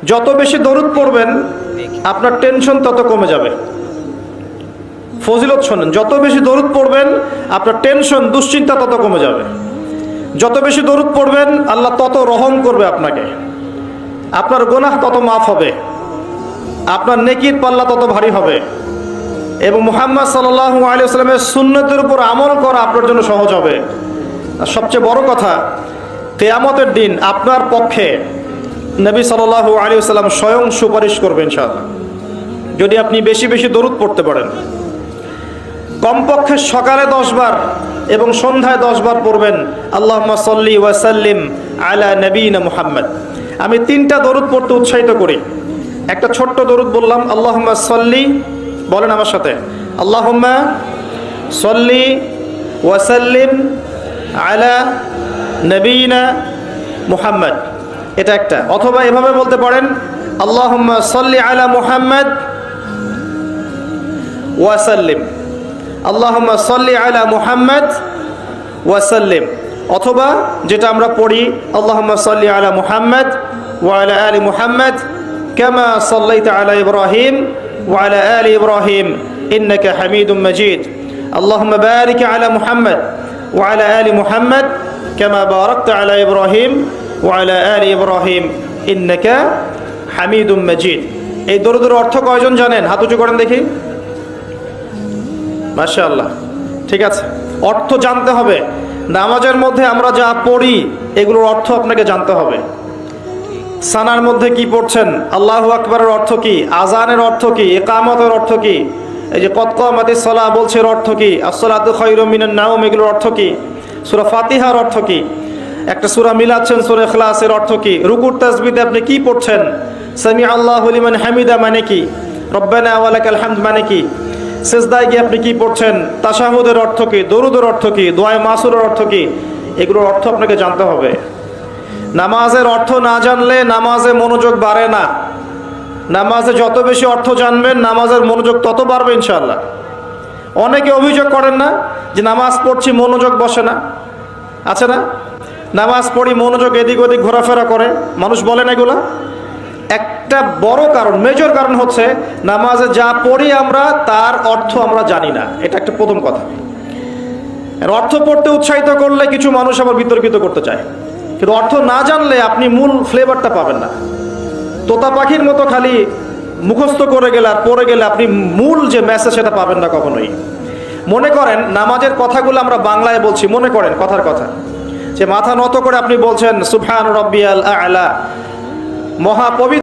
যত বেশি দরুদ পড়বেন আপনার টেনশন তত কমে যাবে। ফজিলত শোনেন, যত বেশি দরুদ পড়বেন আপনার টেনশন দুশ্চিন্তা তত কমে যাবে। যত বেশি দরুদ পড়বেন আল্লাহ তত রহম করবে আপনাকে, আপনার গুনাহ তত মাফ হবে, আপনার নেকির পাল্লা তত ভারী হবে এবং মুহাম্মদ সাল্লাল্লাহু আলাইহি ওয়াসাল্লামের সুন্নতের উপর আমল করা আপনার জন্য সহজ হবে। আর সবচেয়ে বড় কথা, কিয়ামতের দিন আপনার পক্ষে নবী সাল্লাল্লাহু আলাইহি ওয়াসাল্লাম স্বয়ং সুপারিশ করবেন ইনশাআল্লাহ, যদি আপনি বেশি বেশি দরুদ পড়তে পারেন। কমপক্ষে সকালে 10 বার এবং সন্ধ্যায় 10 বার পড়বেন আল্লাহুম্মা সাল্লি ওয়া সাল্লিম আলা নবিয়িনা মুহাম্মদ। আমি 3টা দরুদ পড়তে উৎসাহিত করি। একটা ছোট্ট দরুদ বললাম, আল্লাহুম্মা সাল্লি, বলেন আমার সাথে, আল্লাহুম্মা সাল্লি ওয়া সাল্লিম আলা নবিয়িনা মুহাম্মদ, এটা একটা। অথবা এভাবে বলতে পারেন, আল্লাহুম্মা সাল্লি আলা মুহাম্মদ ওয়া সাল্লিম, আল্লাহুম্মা সাল্লি আলা মুহাম্মদ ওয়া সাল্লিম। অথবা যেটা আমরা পড়ি, আল্লাহুম্মা সাল্লি আলা মুহাম্মদ ওয়া আলা আলি মুহাম্মদ কামা সাল্লাইতা আলা ইব্রাহিম ওয়া আলা আলি ইব্রাহিম ইন্নাকা হামিদুম মাজিদ। আল্লাহুম্মা বারিক আলা মুহাম্মদ ওয়া আলা আলি মুহাম্মদ কামা বারাকতা আলা ইব্রাহিম ওয়া আলা আলি ইব্রাহিম ইন্নাকা হামিদুম মাজিদ। এই দরুদের অর্থ কয়জন জানেন? হাত উঁচু করেন দেখি। মাশাআল্লাহ, ঠিক আছে। অর্থ জানতে হবে। নামাজের মধ্যে আমরা যা পড়ি এগুলোর অর্থ আপনাকে জানতে হবে। সানার মধ্যে কি পড়ছেন, আল্লাহু আকবারের অর্থ কি, আজানের অর্থ কি, ইকামতের অর্থ কি, এই যে কদ কামাতিস সালাহ বলছে এর অর্থ কি, আসসালাতু খায়রুম মিনান নাওম এগুলোর অর্থ কি, সূরা ফাতিহার অর্থ কি, একটা সূরা মিলাচ্ছেন সূরা ইখলাসের অর্থ কি, রুকুর তাসবিহতে আপনি কি পড়ছেন, সামি আল্লাহু লিমান হামিদা মানে কি, রব্বানা ওয়া লাকাল হামদ মানে কি, সেজদায় গিয়ে আপনি কি পড়ছেন, তাশাহুদের অর্থ কি, দরুদের অর্থ কি, দোয়ায়ে মাসুরের অর্থ কি, এগুলোর অর্থ আপনাকে জানতে হবে। নামাজের অর্থ না জানলে নামাজে মনোযোগ বাড়ে না। নামাজে যত বেশি অর্থ জানবেন নামাজের মনোযোগ তত বাড়বে ইনশাআল্লাহ। অনেকে অভিযোগ করেন না যে নামাজ পড়ছি মনোযোগ বসে না, আছে না? নামাজ পড়ি মনোযোগ এদিক ওদিক ঘোরাফেরা করে, মানুষ বলেন এগুলা। একটা বড় কারণ, মেজর কারণ হচ্ছে নামাজে যা পড়ি আমরা তার অর্থ আমরা জানি না, এটা একটা প্রথম কথা। এর অর্থ পড়তে উৎসাহিত করলে কিছু মানুষ আবার বিতর্কিত করতে চায়, কিন্তু অর্থ না জানলে আপনি মূল ফ্লেভারটা পাবেন না। তোতা পাখির মতো খালি মুখস্থ করে গেলে আর পড়ে গেলে আপনি মূল যে মেসেজ সেটা পাবেন না কখনোই। মনে করেন নামাজের কথাগুলো আমরা বাংলায় বলছি, মনে করেন কথার কথা, যে মাথা নত করে আপনি বলছেন সুবহান রাব্বিয়াল আ'লা, মহাপবিত্র